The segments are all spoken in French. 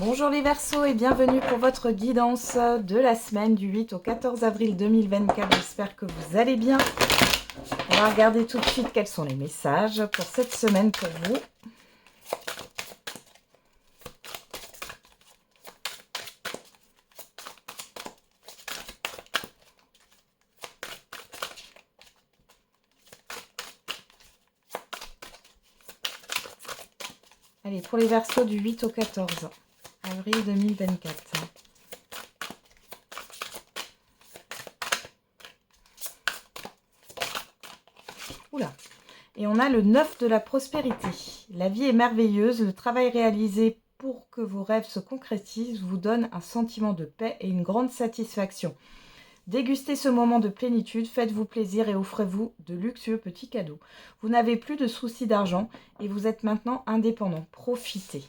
Bonjour les Verseaux et bienvenue pour votre guidance de la semaine du 8 au 14 avril 2024. J'espère que vous allez bien. On va regarder tout de suite quels sont les messages pour cette semaine pour vous. Allez, pour les Verseaux du 8 au 14 avril 2024. Oula. Et on a le 9 de la prospérité. La vie est merveilleuse, le travail réalisé pour que vos rêves se concrétisent vous donne un sentiment de paix et une grande satisfaction. Dégustez ce moment de plénitude, faites-vous plaisir et offrez-vous de luxueux petits cadeaux. Vous n'avez plus de soucis d'argent et vous êtes maintenant indépendant. Profitez.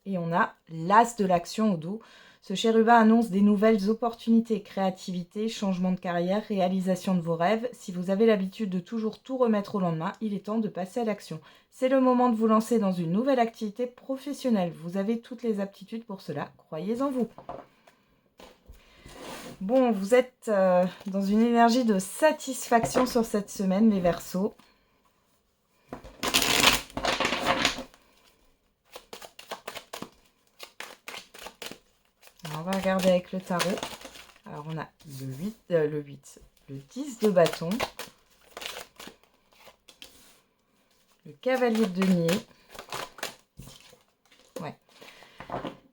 Et on a l'as de l'action au dos. Ce chérubin annonce des nouvelles opportunités, créativité, changement de carrière, réalisation de vos rêves. Si vous avez l'habitude de toujours tout remettre au lendemain, il est temps de passer à l'action. C'est le moment de vous lancer dans une nouvelle activité professionnelle. Vous avez toutes les aptitudes pour cela, croyez en vous. Bon, vous êtes dans une énergie de satisfaction sur cette semaine, les Verseaux. Alors, on va regarder avec le tarot. Alors, on a le 10 de bâton, le cavalier de denier, ouais,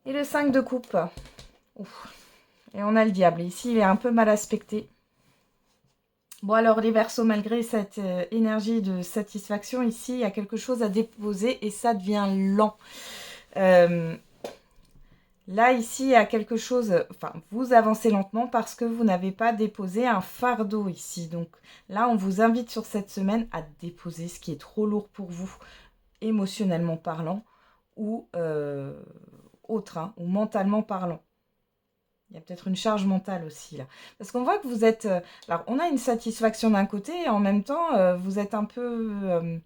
et le 5 de coupe. Ouf. Et on a le diable. Ici, il est un peu mal aspecté. Bon, alors, les Verseaux, malgré cette énergie de satisfaction, ici, il y a quelque chose à déposer et ça devient lent. Là, ici, il y a quelque chose... Enfin, vous avancez lentement parce que vous n'avez pas déposé un fardeau ici. Donc là, on vous invite sur cette semaine à déposer ce qui est trop lourd pour vous, émotionnellement parlant, ou autre, hein, ou mentalement parlant. Il y a peut-être une charge mentale aussi, là. Parce qu'on voit que vous êtes... alors, on a une satisfaction d'un côté, et en même temps, vous êtes un peu...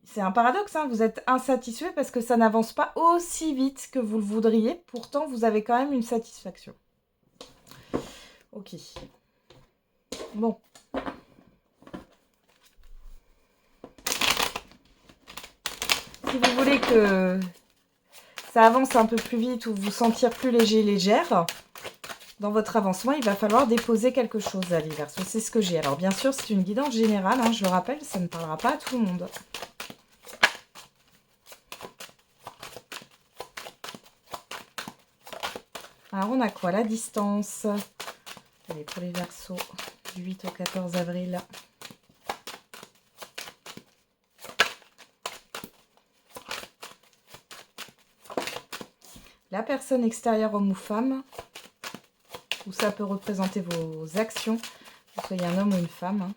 c'est un paradoxe, hein, vous êtes insatisfait parce que ça n'avance pas aussi vite que vous le voudriez. Pourtant, vous avez quand même une satisfaction. Ok. Bon. Si vous voulez que ça avance un peu plus vite ou vous sentir plus léger, légère, dans votre avancement, il va falloir déposer quelque chose à l'hiver. C'est ce que j'ai. Alors, bien sûr, c'est une guidance générale, hein, je le rappelle, ça ne parlera pas à tout le monde. Alors, on a quoi? La distance. Allez, pour les Verseaux, du 8 au 14 avril. La personne extérieure, homme ou femme, ou ça peut représenter vos actions, que vous soyez un homme ou une femme. Hein.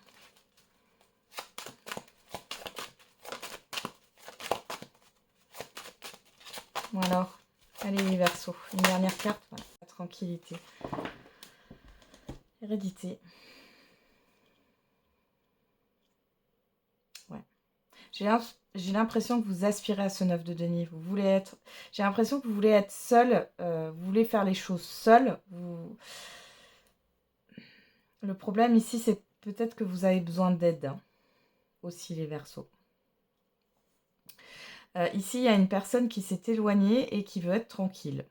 Bon alors, allez les Verseaux, une dernière carte, voilà, la tranquillité. Hérédité. Ouais. J'ai l'impression que vous aspirez à ce 9 de denier. Vous voulez être... J'ai l'impression que vous voulez être seul, vous voulez faire les choses seul. Le problème ici, c'est peut-être que vous avez besoin d'aide, hein, aussi les Verseaux. Ici, il y a une personne qui s'est éloignée et qui veut être tranquille.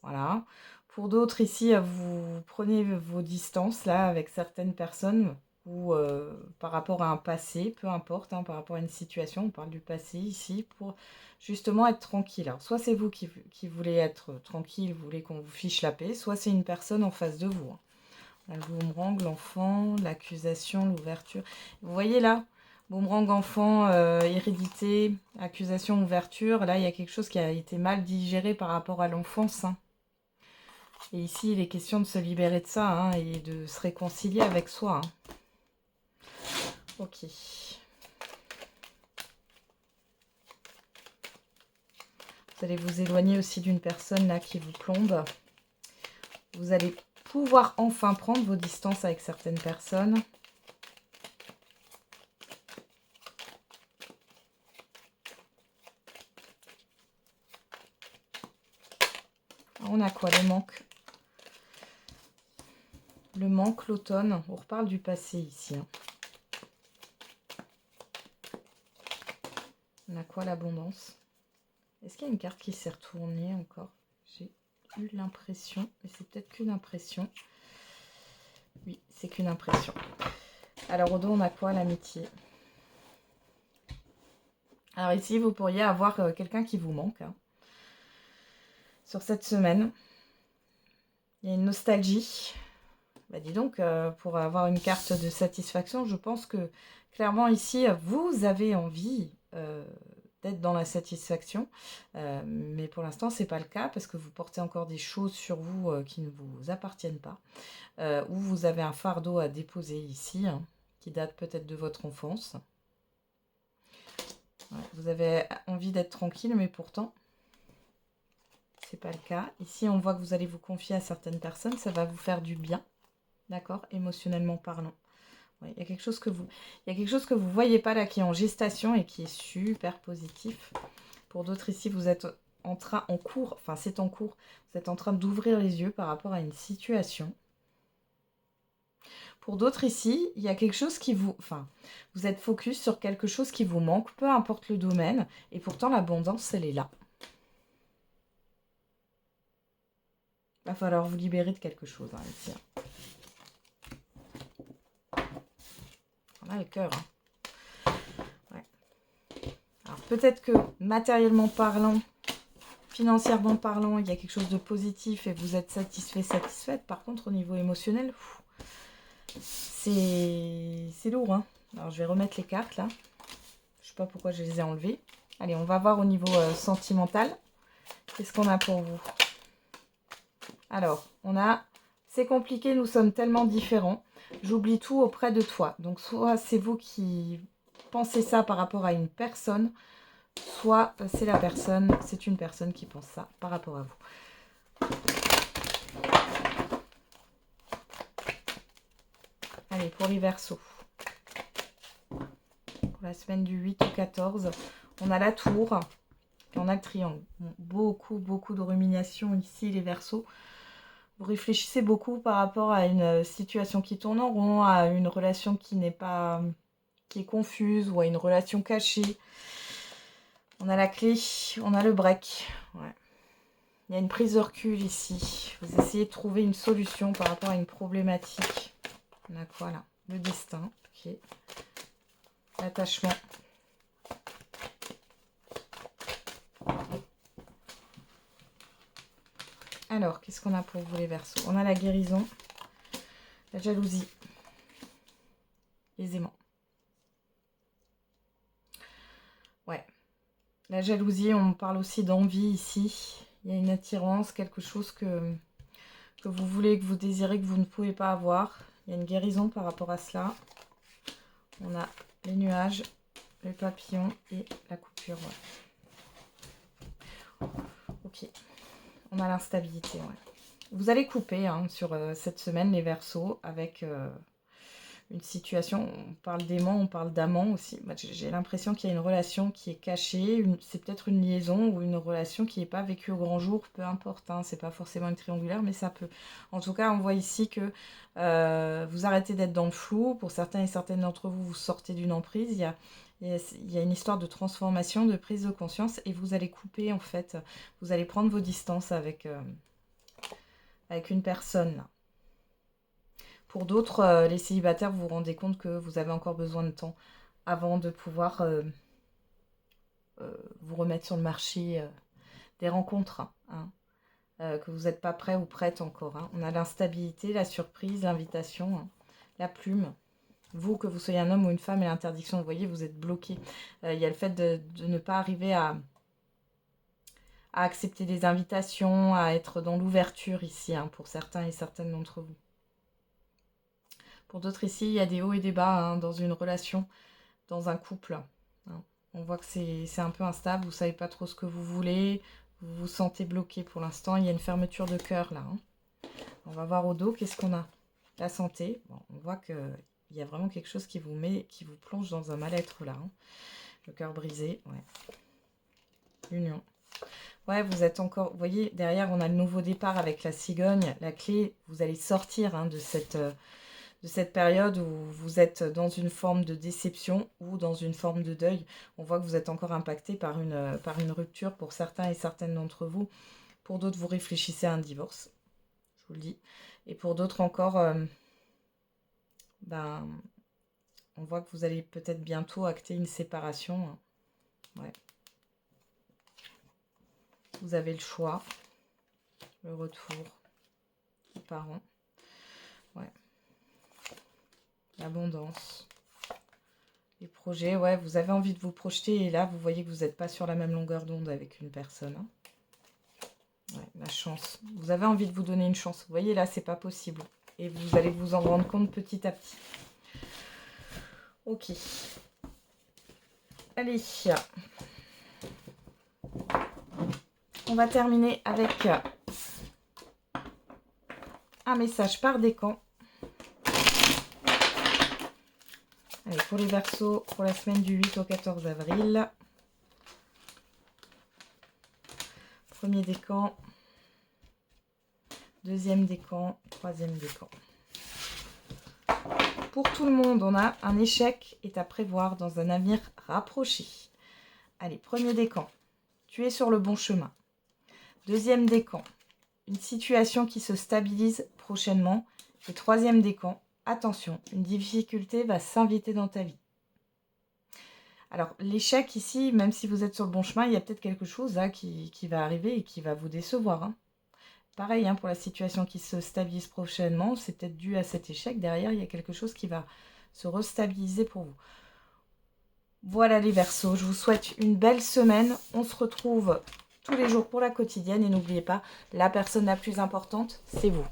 Voilà. Pour d'autres, ici, vous prenez vos distances, là, avec certaines personnes, ou par rapport à un passé, peu importe, hein, par rapport à une situation, on parle du passé ici, pour justement être tranquille. Alors, soit c'est vous qui voulez être tranquille, vous voulez qu'on vous fiche la paix, soit c'est une personne en face de vous. Hein. Le boomerang, l'enfant, l'accusation, l'ouverture. Vous voyez là, boomerang, enfant, hérédité, accusation, ouverture. Là, il y a quelque chose qui a été mal digéré par rapport à l'enfance. Hein. Et ici, il est question de se libérer de ça, hein, et de se réconcilier avec soi. Hein. Ok. Vous allez vous éloigner aussi d'une personne là qui vous plombe. Vous allez pouvoir enfin prendre vos distances avec certaines personnes. On a quoi? Le manque. Le manque, l'automne. On reparle du passé ici. Hein. On a quoi? L'abondance. Est-ce qu'il y a une carte qui s'est retournée encore? J'ai eu l'impression, mais c'est peut-être qu'une impression. Oui, c'est qu'une impression. Alors au dos, on a quoi? L'amitié. Alors ici, vous pourriez avoir quelqu'un qui vous manque. Hein. Sur cette semaine, il y a une nostalgie. Bah dis donc, pour avoir une carte de satisfaction, je pense que clairement ici, vous avez envie d'être dans la satisfaction. Mais pour l'instant, ce n'est pas le cas parce que vous portez encore des choses sur vous qui ne vous appartiennent pas. Ou vous avez un fardeau à déposer ici, hein, qui date peut-être de votre enfance. Ouais, vous avez envie d'être tranquille, mais pourtant, c'est pas le cas. Ici, on voit que vous allez vous confier à certaines personnes. Ça va vous faire du bien. D'accord, émotionnellement parlant. Ouais, il y a quelque chose que vous voyez pas là qui est en gestation et qui est super positif. Pour d'autres ici, vous êtes en cours, enfin c'est en cours, vous êtes en train d'ouvrir les yeux par rapport à une situation. Pour d'autres ici, il y a quelque chose qui vous êtes focus sur quelque chose qui vous manque, peu importe le domaine, et pourtant l'abondance, elle est là. Il va falloir vous libérer de quelque chose hein, ici. On a le cœur. Hein. Ouais. Alors peut-être que matériellement parlant, financièrement parlant, il y a quelque chose de positif et vous êtes satisfait, satisfaite. Par contre, au niveau émotionnel, c'est lourd. Hein. Alors je vais remettre les cartes là. Je ne sais pas pourquoi je les ai enlevées. Allez, on va voir au niveau sentimental. Qu'est-ce qu'on a pour vous? Alors, on a... C'est compliqué, nous sommes tellement différents. J'oublie tout auprès de toi. Donc, soit c'est vous qui pensez ça par rapport à une personne, soit c'est une personne qui pense ça par rapport à vous. Allez, pour les Verseaux. Pour la semaine du 8 au 14, on a la tour et on a le triangle. Beaucoup de rumination ici, les Verseaux. Vous réfléchissez beaucoup par rapport à une situation qui tourne en rond, à une relation qui est confuse ou à une relation cachée. On a la clé, on a le break. Ouais. Il y a une prise de recul ici. Vous essayez de trouver une solution par rapport à une problématique. On a quoi là? Le destin. Ok. L'attachement. Alors, qu'est-ce qu'on a pour vous les Verseaux? On a la guérison, la jalousie, les aimants. Ouais. La jalousie, on parle aussi d'envie ici. Il y a une attirance, quelque chose que vous voulez, que vous désirez, que vous ne pouvez pas avoir. Il y a une guérison par rapport à cela. On a les nuages, les papillons et la coupure. Ouais. Ok. On a l'instabilité. Ouais. Vous allez couper hein, sur cette semaine les Verseaux avec une situation. On parle d'aimant, on parle d'amant aussi. J'ai l'impression qu'il y a une relation qui est cachée. C'est peut-être une liaison ou une relation qui n'est pas vécue au grand jour. Peu importe. Hein, c'est pas forcément une triangulaire, mais ça peut. En tout cas, on voit ici que vous arrêtez d'être dans le flou. Pour certains et certaines d'entre vous, vous sortez d'une emprise. Il y a une histoire de transformation, de prise de conscience et vous allez couper en fait, vous allez prendre vos distances avec une personne. Là. Pour d'autres, les célibataires, vous vous rendez compte que vous avez encore besoin de temps avant de pouvoir vous remettre sur le marché des rencontres. Hein, que vous n'êtes pas prêt ou prête encore. Hein. On a l'instabilité, la surprise, l'invitation, hein, la plume. Vous, que vous soyez un homme ou une femme et l'interdiction, vous voyez, vous êtes bloqué. Il y a le fait de ne pas arriver à accepter des invitations, à être dans l'ouverture ici, hein, pour certains et certaines d'entre vous. Pour d'autres ici, il y a des hauts et des bas hein, dans une relation, dans un couple. Hein. On voit que c'est un peu instable, vous ne savez pas trop ce que vous voulez, vous vous sentez bloqué pour l'instant. Il y a une fermeture de cœur là. Hein. On va voir au dos, qu'est-ce qu'on a? La santé, bon, on voit qu'il y a vraiment quelque chose qui vous plonge dans un mal-être là. Hein. Le cœur brisé, ouais. L'union. Ouais, vous êtes encore... Vous voyez, derrière, on a le nouveau départ avec la cigogne. La clé, vous allez sortir hein, de cette période où vous êtes dans une forme de déception ou dans une forme de deuil. On voit que vous êtes encore impacté par une rupture pour certains et certaines d'entre vous. Pour d'autres, vous réfléchissez à un divorce, je vous le dis. Et pour d'autres encore, ben, on voit que vous allez peut-être bientôt acter une séparation. Ouais. Vous avez le choix, le retour des parents. Ouais. L'abondance. Les projets, ouais, vous avez envie de vous projeter et là, vous voyez que vous n'êtes pas sur la même longueur d'onde avec une personne. Hein. Ouais, la chance. Vous avez envie de vous donner une chance. Vous voyez, là, c'est pas possible. Et vous allez vous en rendre compte petit à petit. Ok. Allez. On va terminer avec un message par décan. Allez, pour les Verseaux, pour la semaine du 8 au 14 avril. Premier décan. Deuxième décan. Troisième décan. Pour tout le monde, on a un échec est à prévoir dans un avenir rapproché. Allez, premier décan. Tu es sur le bon chemin. Deuxième décan. Une situation qui se stabilise prochainement. Et troisième décan. Attention, une difficulté va s'inviter dans ta vie. Alors, l'échec ici, même si vous êtes sur le bon chemin, il y a peut-être quelque chose là, qui va arriver et qui va vous décevoir. Hein. Pareil, hein, pour la situation qui se stabilise prochainement, c'est peut-être dû à cet échec. Derrière, il y a quelque chose qui va se restabiliser pour vous. Voilà les Verseaux, je vous souhaite une belle semaine. On se retrouve tous les jours pour la quotidienne. Et n'oubliez pas, la personne la plus importante, c'est vous.